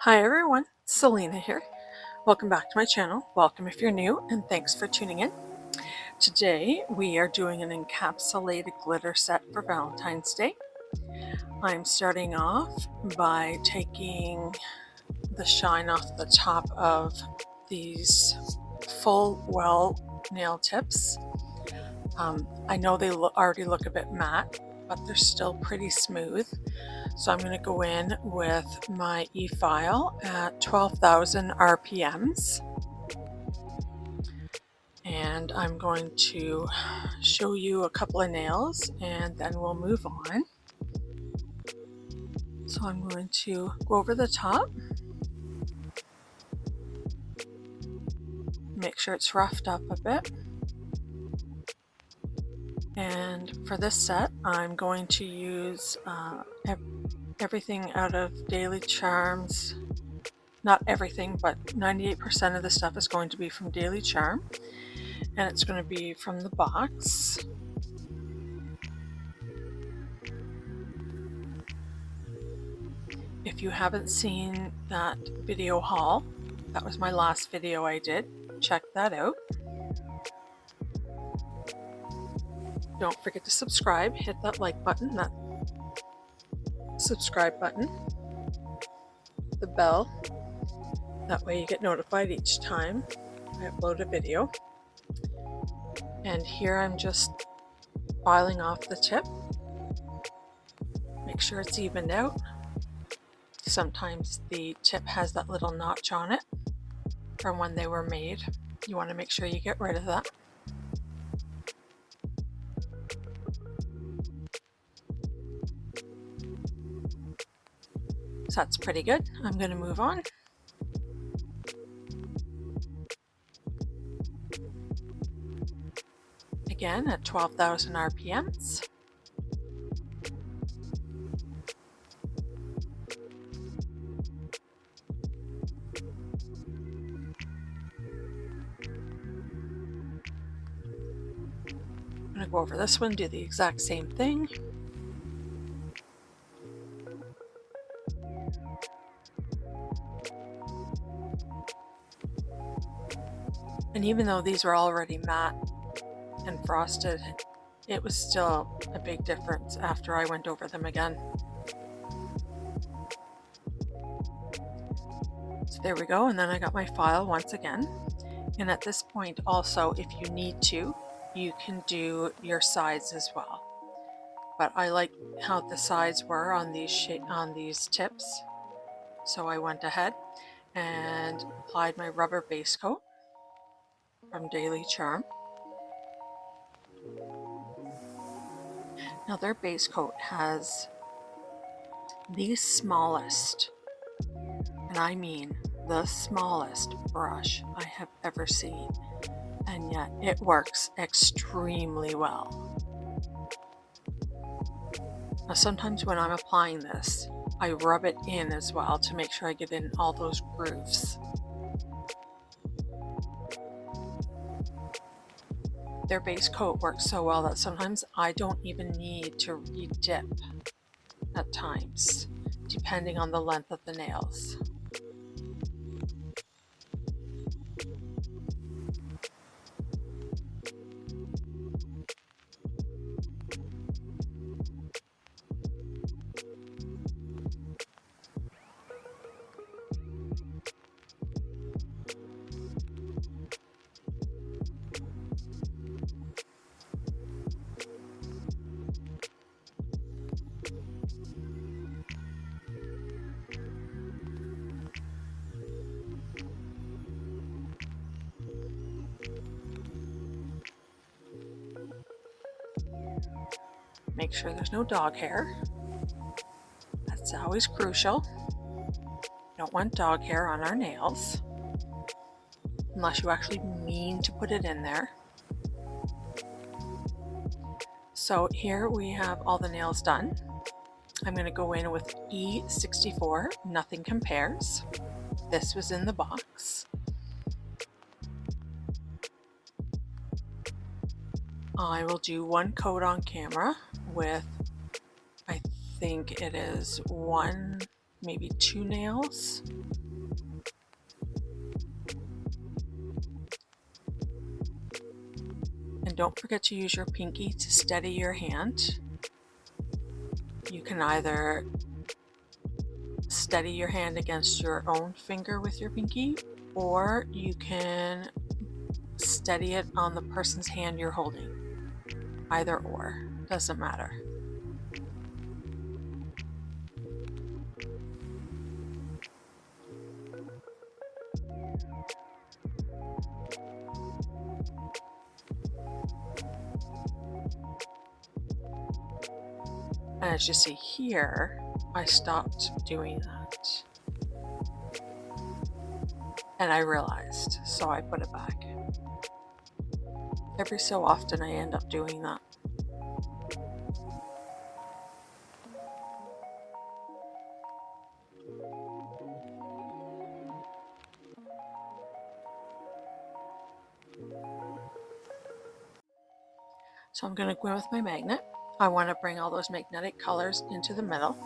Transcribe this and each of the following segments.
Hi everyone, Selena here. Welcome back to my channel. Welcome if you're new, and thanks for tuning in. Today we are doing an encapsulated glitter set for Valentine's Day. I'm starting off by taking the shine off the top of these full well nail tips. I know they already look a bit matte, but they're still pretty smooth. So I'm going to go in with my e-file at 12,000 RPMs. And I'm going to show you a couple of nails and then we'll move on. So I'm going to go over the top. Make sure it's roughed up a bit. And for this set, I'm going to use everything out of Daily Charms. Not everything, but 98% of the stuff is going to be from Daily Charm. And it's going to be from the box. If you haven't seen that video haul, that was my last video I did. Check that out. Don't forget to subscribe. Hit that like button, that subscribe button, the bell. That way you get notified each time I upload a video. And here I'm just filing off the tip. Make sure it's evened out. Sometimes the tip has that little notch on it from when they were made. You want to make sure you get rid of that. So that's pretty good. I'm going to move on. Again at 12,000 RPMs. I'm going to go over this one, do the exact same thing. And even though these were already matte and frosted, it was still a big difference after I went over them again. So there we go, and then I got my file once again. And at this point also, if you need to, you can do your sides as well. But I like how the sides were on these tips. So I went ahead and applied my rubber base coat from Daily Charm. Now their base coat has the smallest, and I mean the smallest brush I have ever seen, and yet it works extremely well. Now sometimes when I'm applying this, I rub it in as well to make sure I get in all those grooves. Their base coat works so well that sometimes I don't even need to re-dip at times, depending on the length of the nails. Make sure there's no dog hair. That's always crucial. Don't want dog hair on our nails, unless you actually mean to put it in there. So here we have all the nails done. I'm going to go in with E64, Nothing Compares. This was in the box. I will do one coat on camera with, I think it is 1 maybe 2 nails. And don't forget to use your pinky to steady your hand. You can either steady your hand against your own finger with your pinky, or you can steady it on the person's hand you're holding. Either or, doesn't matter. And as you see here, I stopped doing that. And I realized, so I put it back. Every so often I end up doing that. So I'm going to go in with my magnet. I want to bring all those magnetic colors into the middle.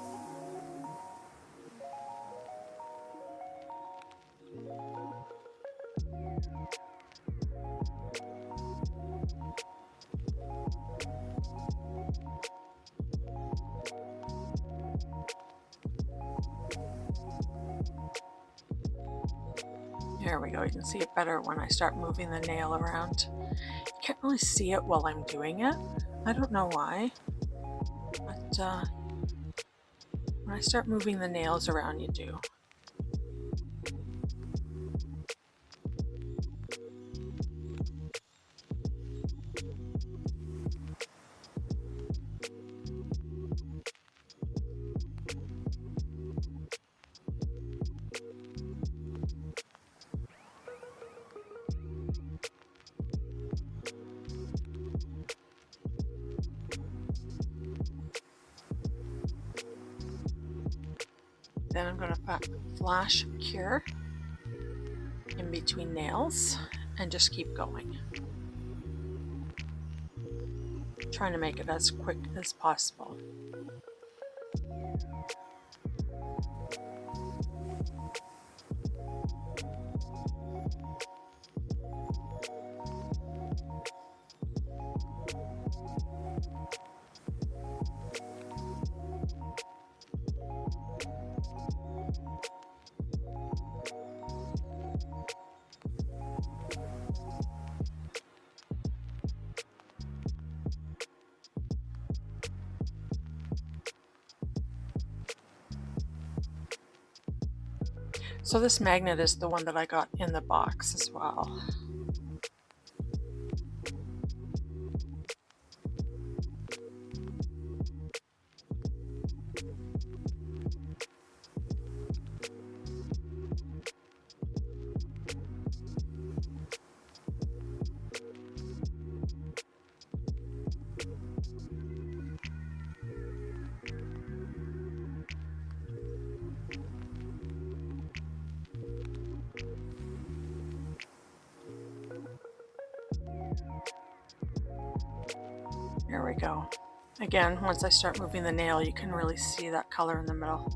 There we go. You can see it better when I start moving the nail around. You can't really see it while I'm doing it. I don't know why, but when I start moving the nails around, you do. Then I'm going to flash cure in between nails and just keep going. Trying to make it as quick as possible. So this magnet is the one that I got in the box as well. There we go. Again, once I start moving the nail, you can really see that color in the middle.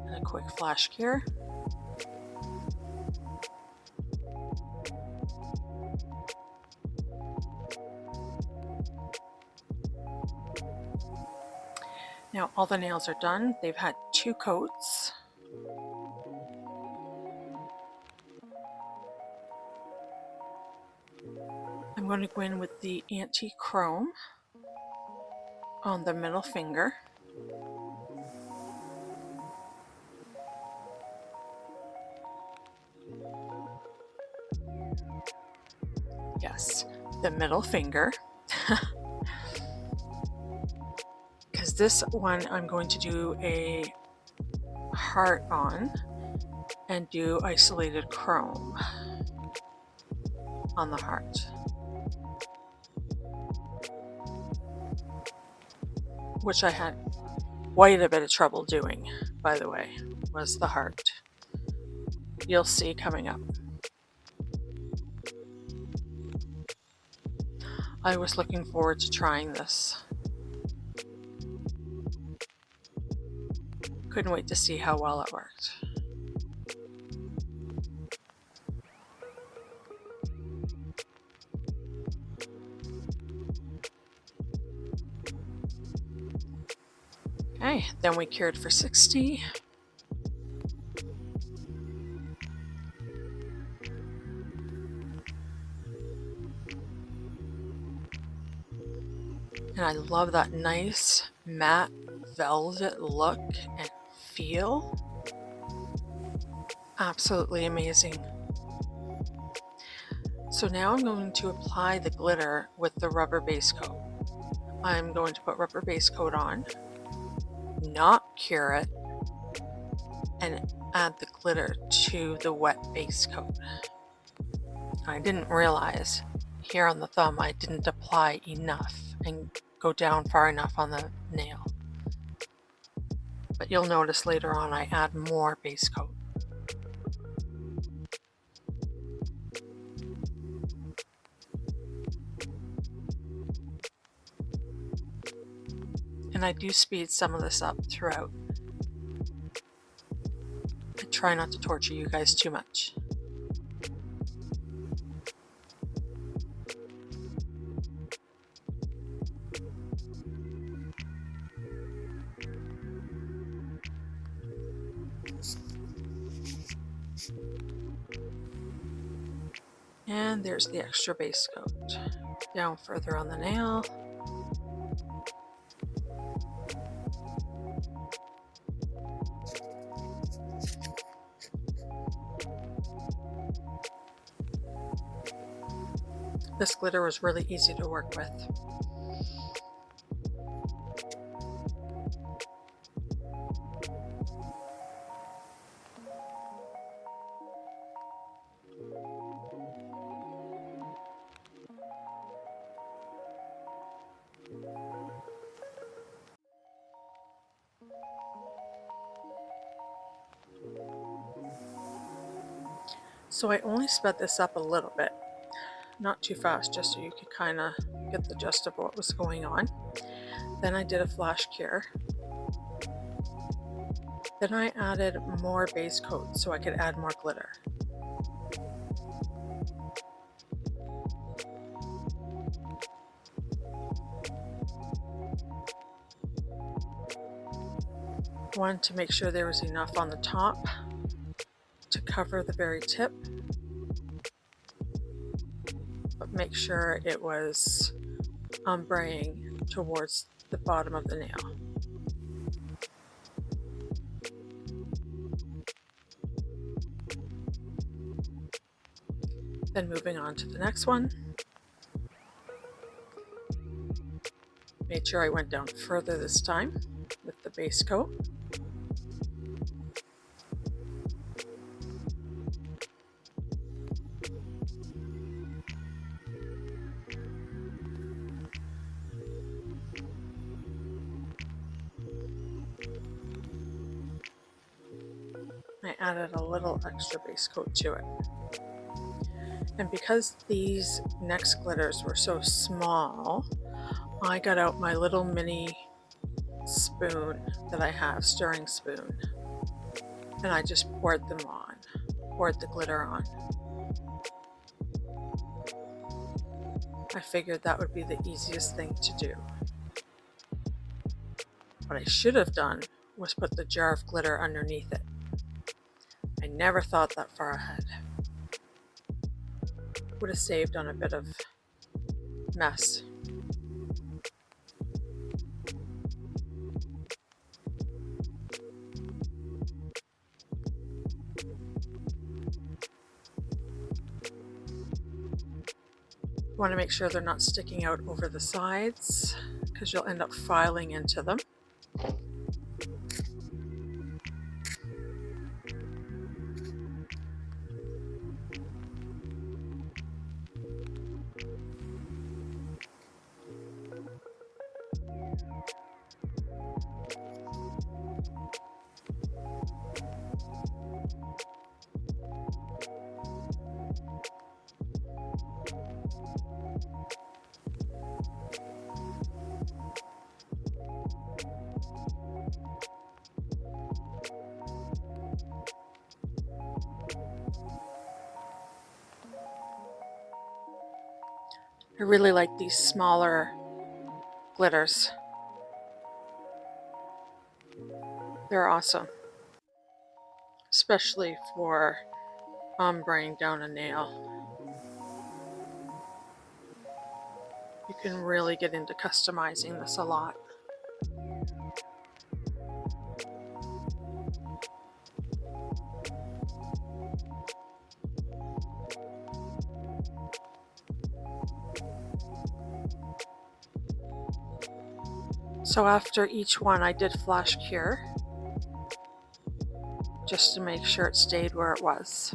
And a quick flash cure. Now all the nails are done. They've had 2 coats. I'm going to go in with the anti-chrome on the middle finger. Yes, the middle finger. Because this one I'm going to do a heart on and do isolated chrome on the heart. Which I had quite a bit of trouble doing, by the way, was the heart. You'll see coming up. I was looking forward to trying this. couldn't wait to see how well it worked. Okay, then we cured for 60. And I love that nice matte velvet look and feel. Absolutely amazing. So now I'm going to apply the glitter with the rubber base coat. I'm going to put rubber base coat on, not cure it, and add the glitter to the wet base coat. I didn't realize here on the thumb I didn't apply enough and go down far enough on the nail. But you'll notice later on I add more base coat. And I do speed some of this up throughout. I try not to torture you guys too much. And there's the extra base coat. Down further on the nail. This glitter was really easy to work with. So I only sped this up a little bit, not too fast, just so you could kind of get the gist of what was going on. Then I did a flash cure. Then I added more base coat so I could add more glitter. Wanted to make sure there was enough on the top to cover the very tip, but make sure it was ombreing towards the bottom of the nail. Then moving on to the next one. Made sure I went down further this time with the base coat. I added a little extra base coat to it. And because these next glitters were so small, I got out my little mini spoon that I have, stirring spoon, and I just poured them on, poured the glitter on. I figured that would be the easiest thing to do. What I should have done was put the jar of glitter underneath it. I never thought that far ahead. Would have saved on a bit of mess. You want to make sure they're not sticking out over the sides because you'll end up filing into them. I really like these smaller glitters. They're awesome, especially for ombreing down a nail. You can really get into customizing this a lot. So after each one I did flash cure just to make sure it stayed where it was.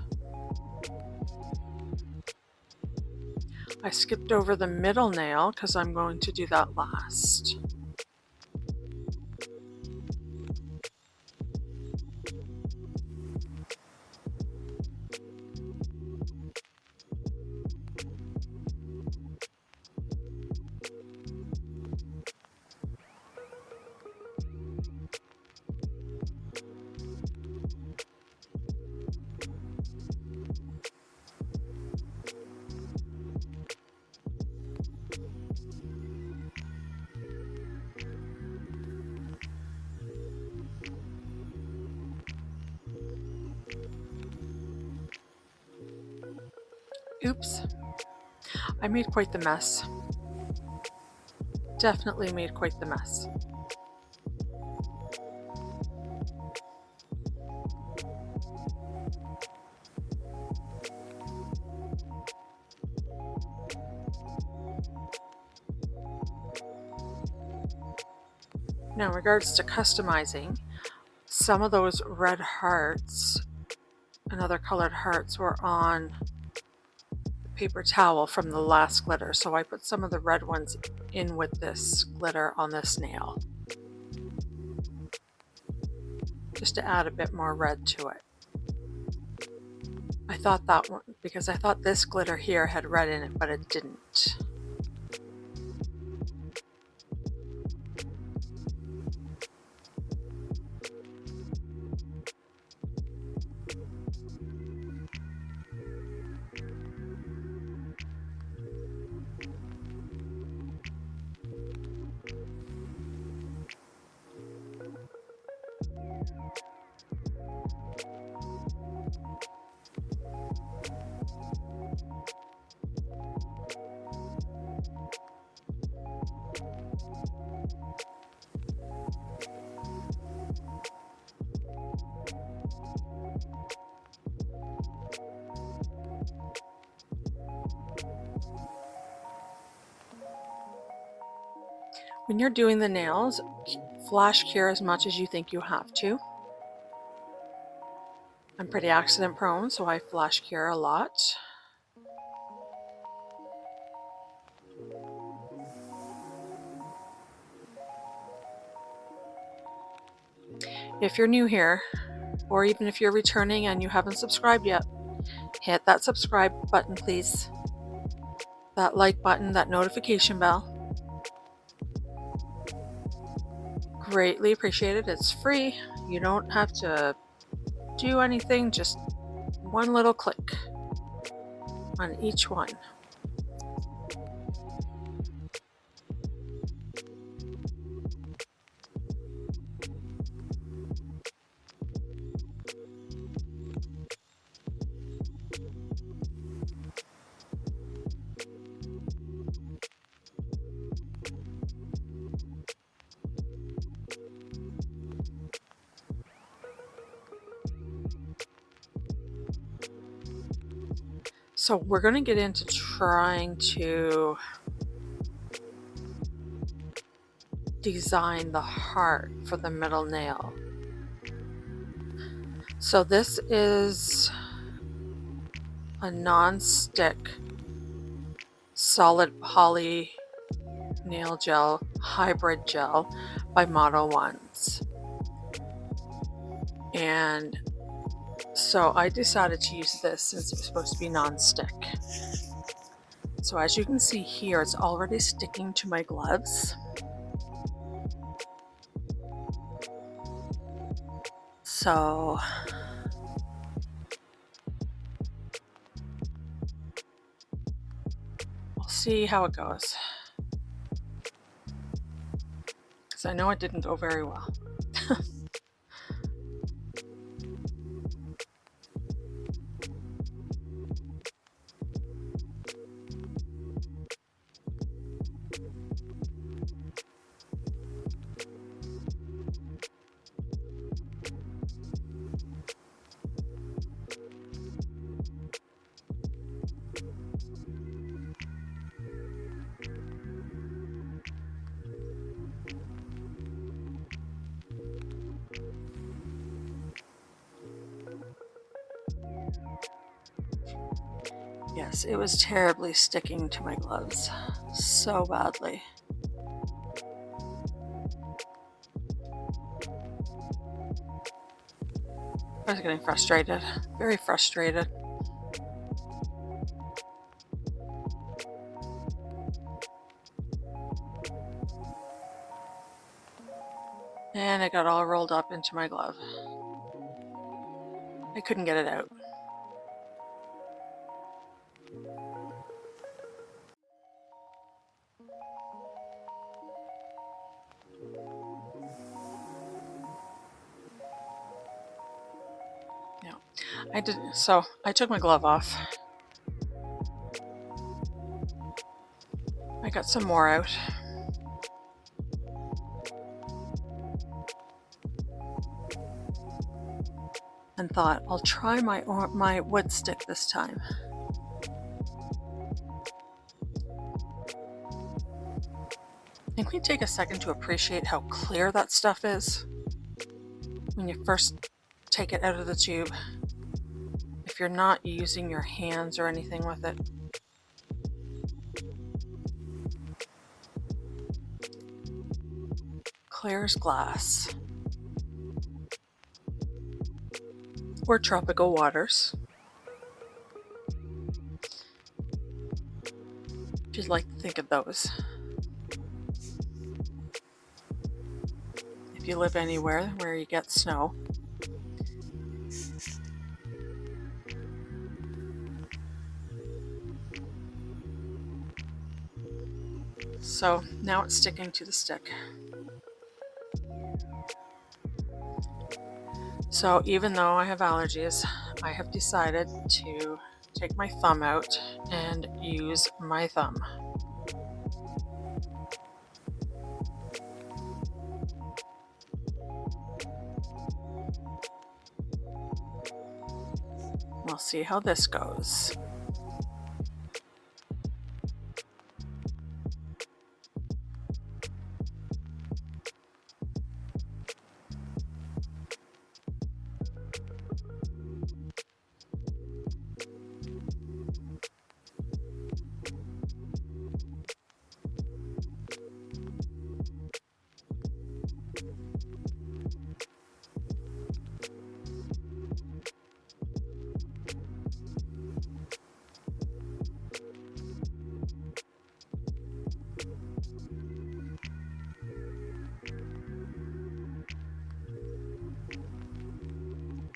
I skipped over the middle nail because I'm going to do that last. Oops, I made quite the mess. Definitely made quite the mess. Now, in regards to customizing, some of those red hearts and other colored hearts were on the paper towel from the last glitter, so I put some of the red ones in with this glitter on this nail, just to add a bit more red to it. I thought that one, because I thought this glitter here had red in it, but it didn't. When you're doing the nails, flash cure as much as you think you have to. I'm pretty accident prone, so I flash cure a lot. If you're new here, or even if you're returning and you haven't subscribed yet, hit that subscribe button, please. That like button, that notification bell. Greatly appreciated. It's free. You don't have to do anything, just one little click on each one. So we're going to get into trying to design the heart for the middle nail. So this is a non-stick solid poly nail gel hybrid gel by Model Ones. And so I decided to use this since it's supposed to be non-stick. So as you can see here, it's already sticking to my gloves. So see how it goes. Because I know it didn't go very well. Yes, it was terribly sticking to my gloves. So badly. I was getting frustrated. Very frustrated. And it got all rolled up into my glove. I couldn't get it out. Yeah, so I took my glove off. I got some more out. And thought, I'll try my wood stick this time. And can we take a second to appreciate how clear that stuff is when you first take it out of the tube? If you're not using your hands or anything with it. Clear as glass. Or tropical waters. If you'd like to think of those. If you live anywhere where you get snow. So now it's sticking to the stick. So even though I have allergies, I have decided to take my thumb out and use my thumb. We'll see how this goes.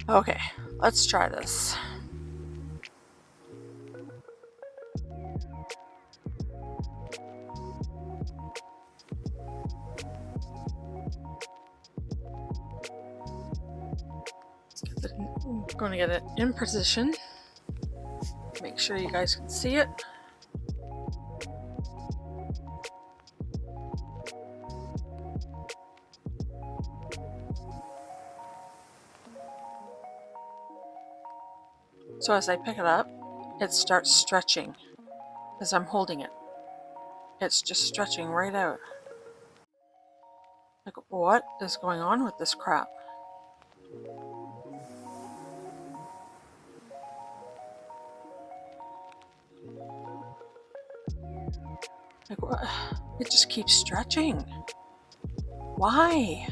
Okay, let's try this. I'm going to get it in position. Make sure you guys can see it. So as I pick it up, it starts stretching as I'm holding it. It's just stretching right out. Like, what is going on with this crap? Like, what? It just keeps stretching. Why?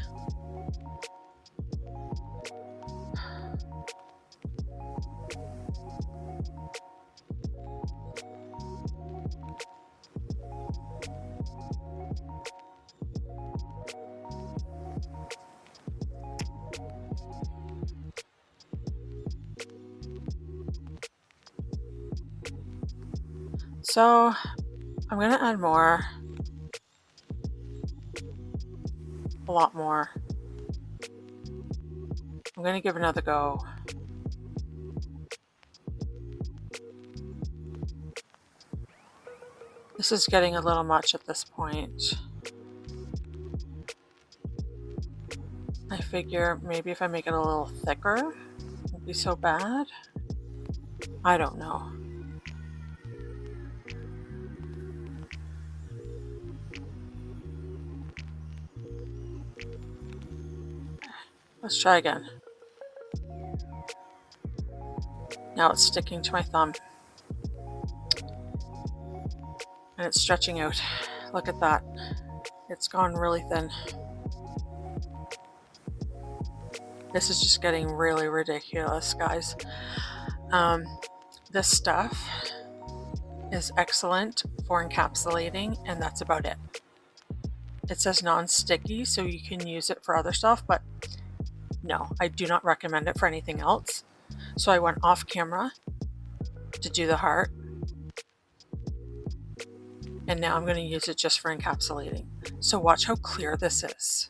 So I'm going to add more, a lot more. I'm going to give another go. This is getting a little much at this point. I figure maybe if I make it a little thicker, it won't be so bad. I don't know. Let's try again. Now it's sticking to my thumb. And it's stretching out. Look at that. It's gone really thin. This is just getting really ridiculous, guys. This stuff is excellent for encapsulating, and that's about it. It says non-sticky, so you can use it for other stuff, but no, I do not recommend it for anything else. So I went off camera to do the heart, and now I'm going to use it just for encapsulating. So watch how clear this is.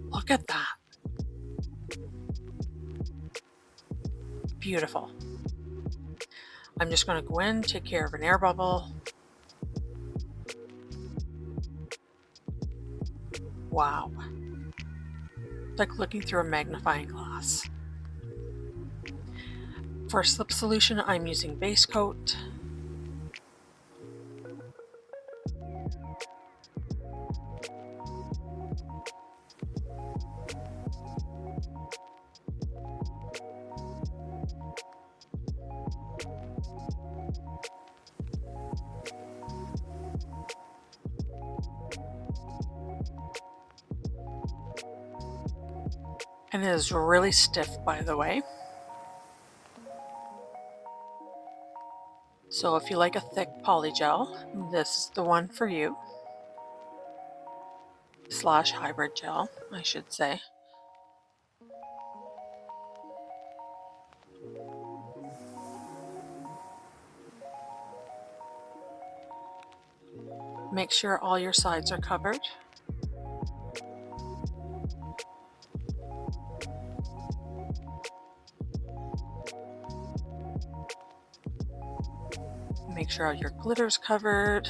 Look at that. Beautiful. I'm just going to go in, take care of an air bubble. Wow. It's like looking through a magnifying glass. For slip solution, I'm using base coat. And it is really stiff, by the way. So if you like a thick polygel, this is the one for you. Slash hybrid gel, I should say. Make sure all your sides are covered. Make sure all your glitter's covered.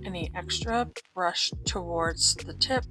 Any extra, brush towards the tip.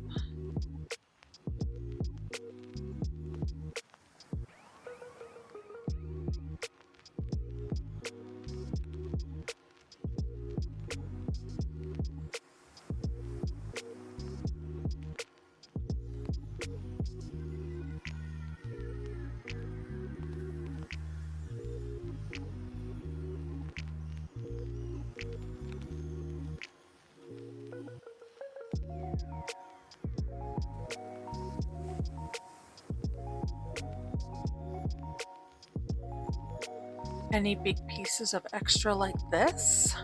Any big pieces of extra like this,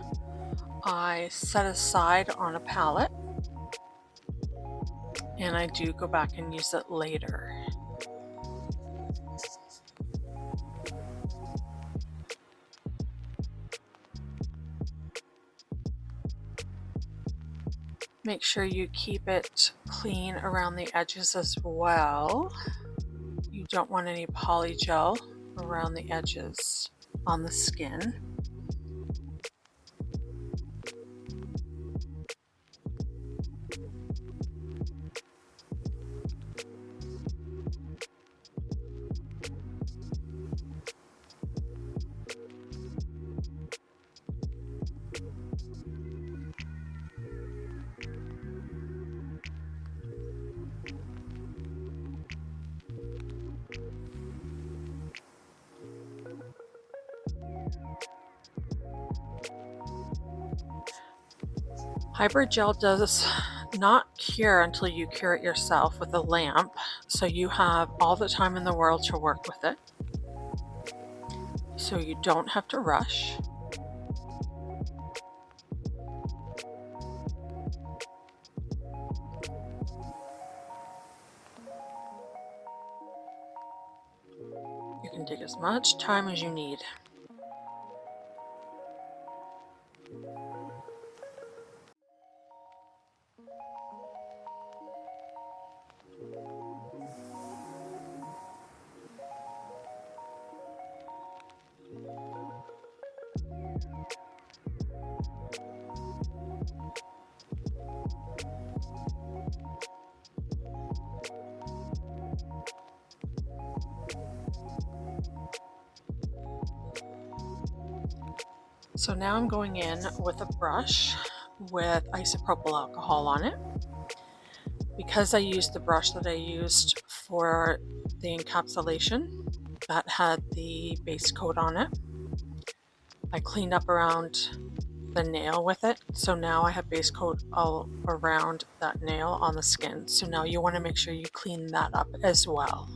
I set aside on a palette, and I do go back and use it later. Make sure you keep it clean around the edges as well. You don't want any polygel around the edges on the skin. Hybrid gel does not cure until you cure it yourself with a lamp, so you have all the time in the world to work with it. So you don't have to rush. You can take as much time as you need. So now I'm going in with a brush with isopropyl alcohol on it. Because I used the brush that I used for the encapsulation that had the base coat on it, I cleaned up around the nail with it. So now I have base coat all around that nail on the skin. So now you want to make sure you clean that up as well.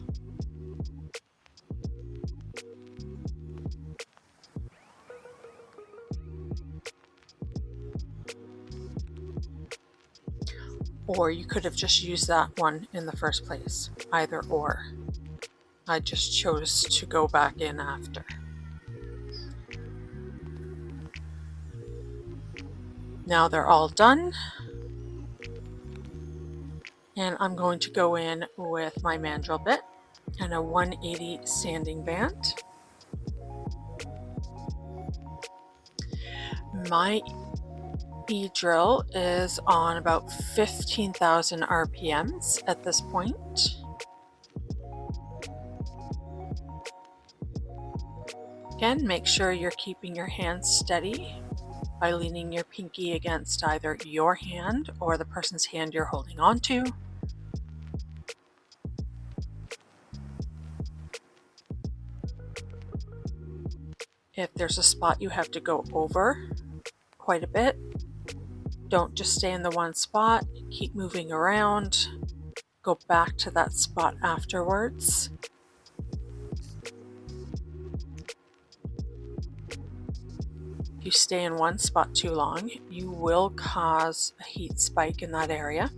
Or you could have just used that one in the first place, either or. I just chose to go back in after. Now they're all done. And I'm going to go in with my mandrel bit and a 180 sanding band. My e-drill is on about 15,000 RPMs at this point. Again, make sure you're keeping your hands steady by leaning your pinky against either your hand or the person's hand you're holding onto. If there's a spot you have to go over quite a bit, don't just stay in the one spot, keep moving around, go back to that spot afterwards. If you stay in one spot too long, you will cause a heat spike in that area.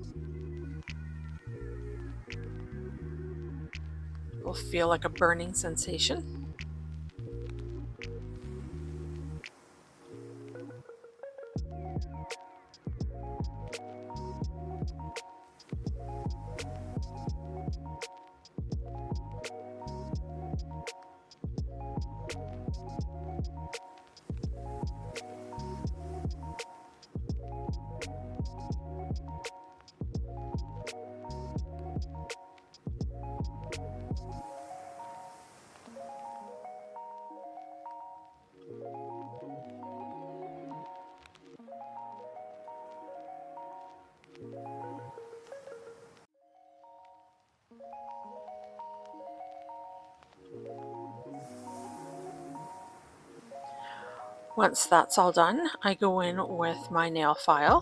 It will feel like a burning sensation. Once that's all done, I go in with my nail file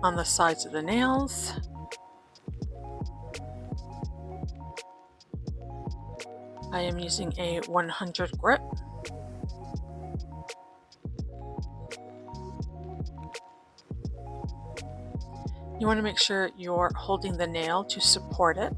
on the sides of the nails. I am using a 100 grip. You want to make sure you're holding the nail to support it.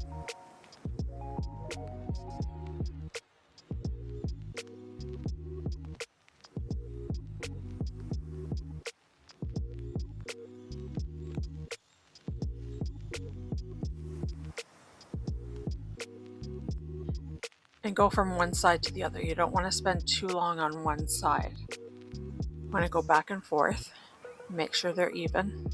And go from one side to the other. You don't want to spend too long on one side. You want to go back and forth, make sure they're even.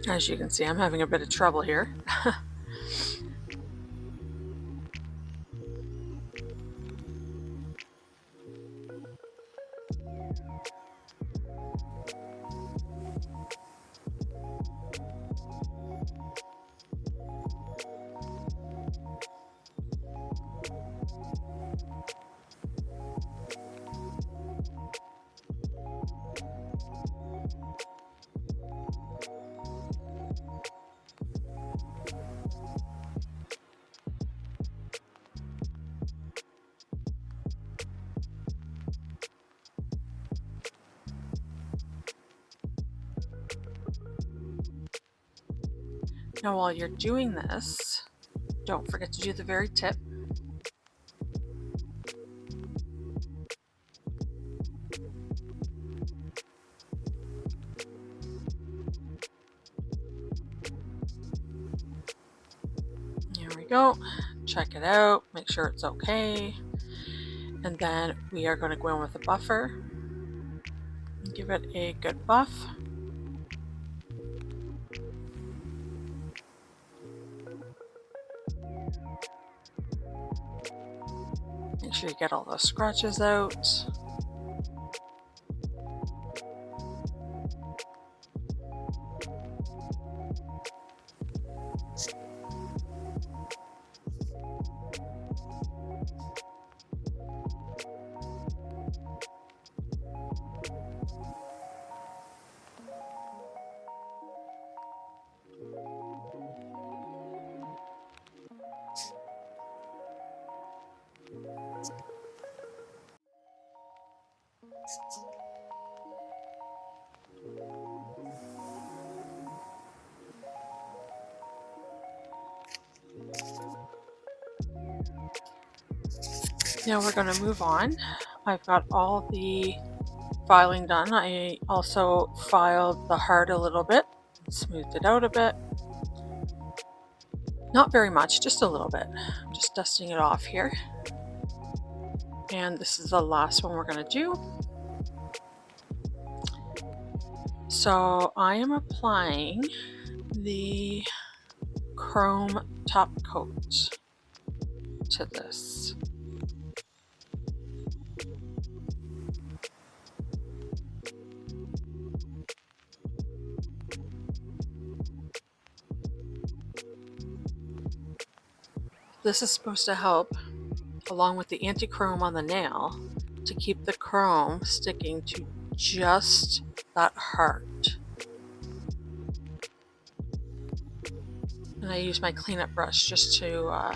As you can see, I'm having a bit of trouble here. Now while you're doing this, don't forget to do the very tip. There we go. Check it out, make sure it's okay. And then we are going to go in with a buffer. Give it a good buff. Make sure you get all those scratches out. Now we're going to move on. I've got all the filing done. I also filed the heart a little bit, smoothed it out a bit. Not very much, just a little bit. I'm just dusting it off here. And this is the last one we're going to do. So I am applying the chrome top coat to this. This is supposed to help, along with the anti-chrome on the nail, to keep the chrome sticking to just that heart. And I use my cleanup brush just to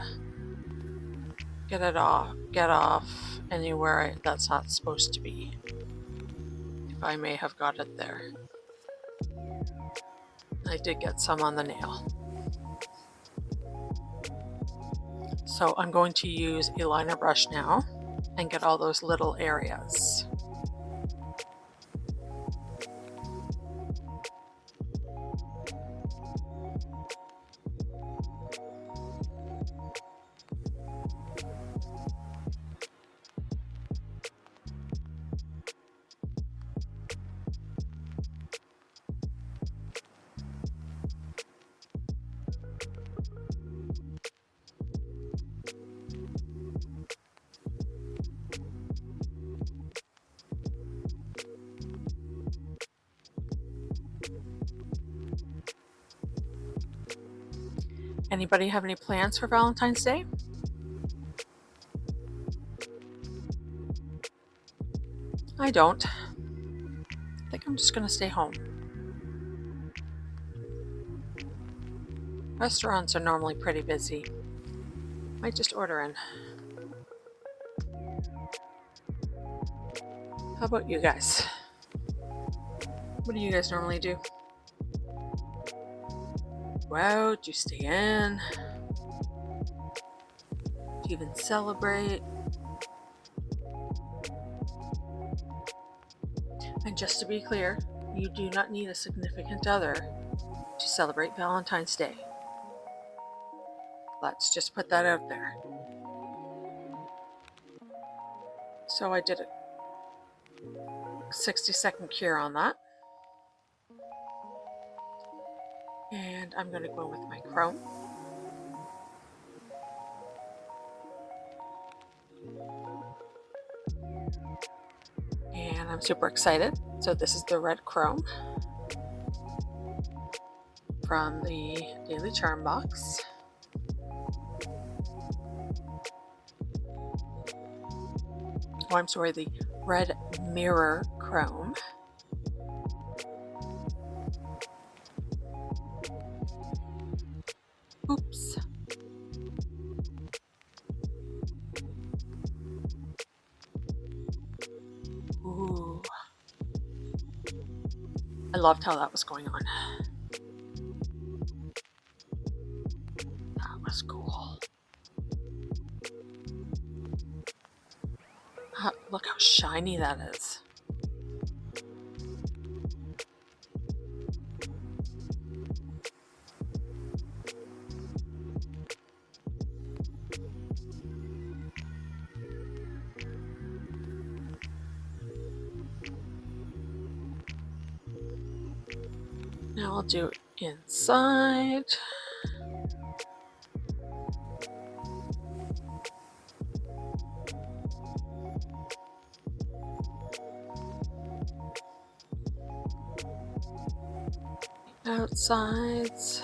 get off anywhere that's not supposed to be. If I may have got it there. I did get some on the nail. So I'm going to use a liner brush now and get all those little areas. Anybody have any plans for Valentine's Day? I don't. I think I'm just going to stay home. Restaurants are normally pretty busy. Might just order in. How about you guys? What do you guys normally do? Go out? Do you stay in? Do you even celebrate? And just to be clear, you do not need a significant other to celebrate Valentine's Day. Let's just put that out there. So I did a 60-second cure on that. And I'm going to go with my chrome. And I'm super excited. So this is the red chrome from the Daily Charm box. Oh, I'm sorry, the red mirror chrome. Oops. Ooh. I loved how that was going on. Look how shiny that is. Now I'll do inside. Outsides.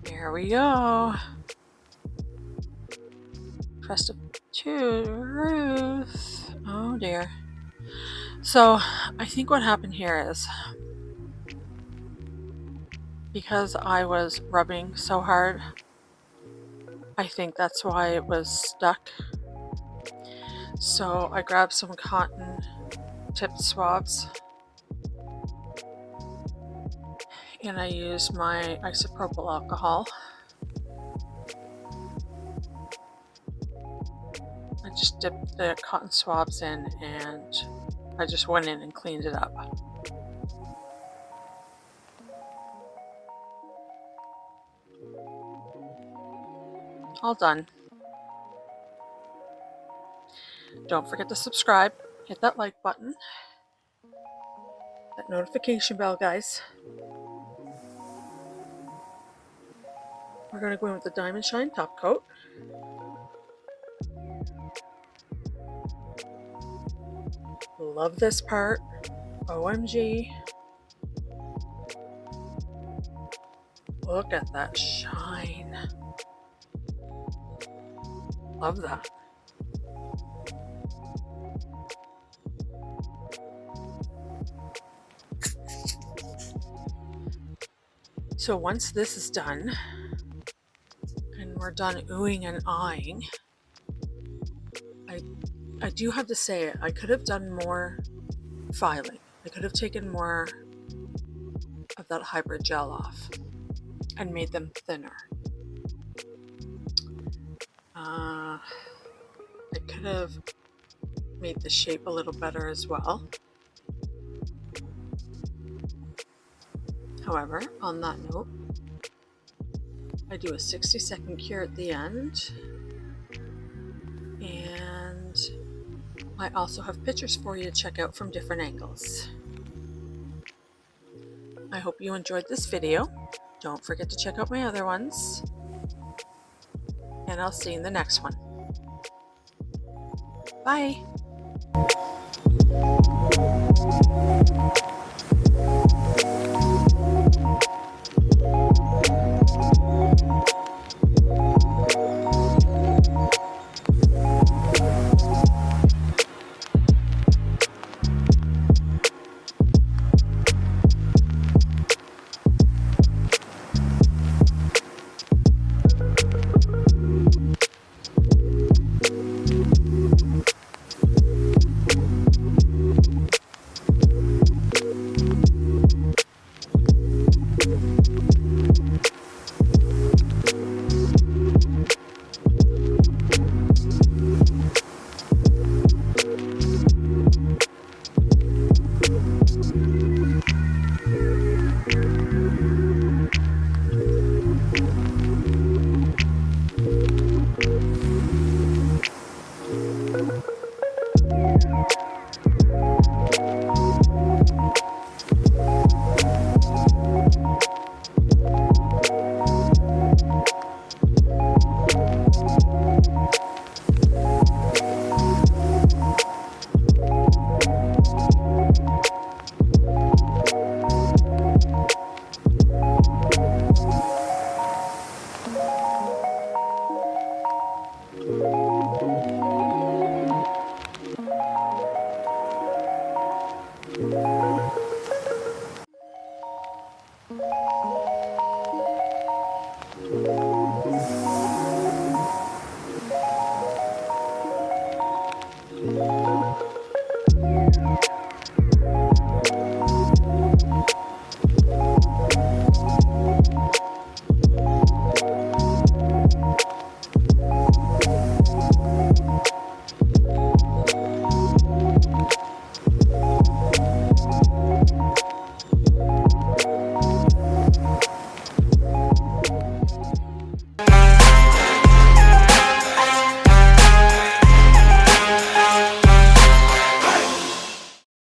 There we go. Pressed up to Ruth. Oh dear. So I think what happened here is because I was rubbing so hard, I think that's why it was stuck. So I grabbed some cotton tipped swabs and I used my isopropyl alcohol. I just dipped the cotton swabs in and I just went in and cleaned it up. All done. Don't forget to subscribe, hit that like button, that notification bell, guys. We're going to go in with the Diamond Shine top coat. Love this part. OMG. Look at that shine. Love that. So once this is done, and we're done oohing and eyeing, I do have to say I could have done more filing. I could have taken more of that hybrid gel off and made them thinner. I could have made the shape a little better as well. However, on that note, I do a 60-second cure at the end, and I also have pictures for you to check out from different angles. I hope you enjoyed this video. Don't forget to check out my other ones, and I'll see you in the next one. Bye!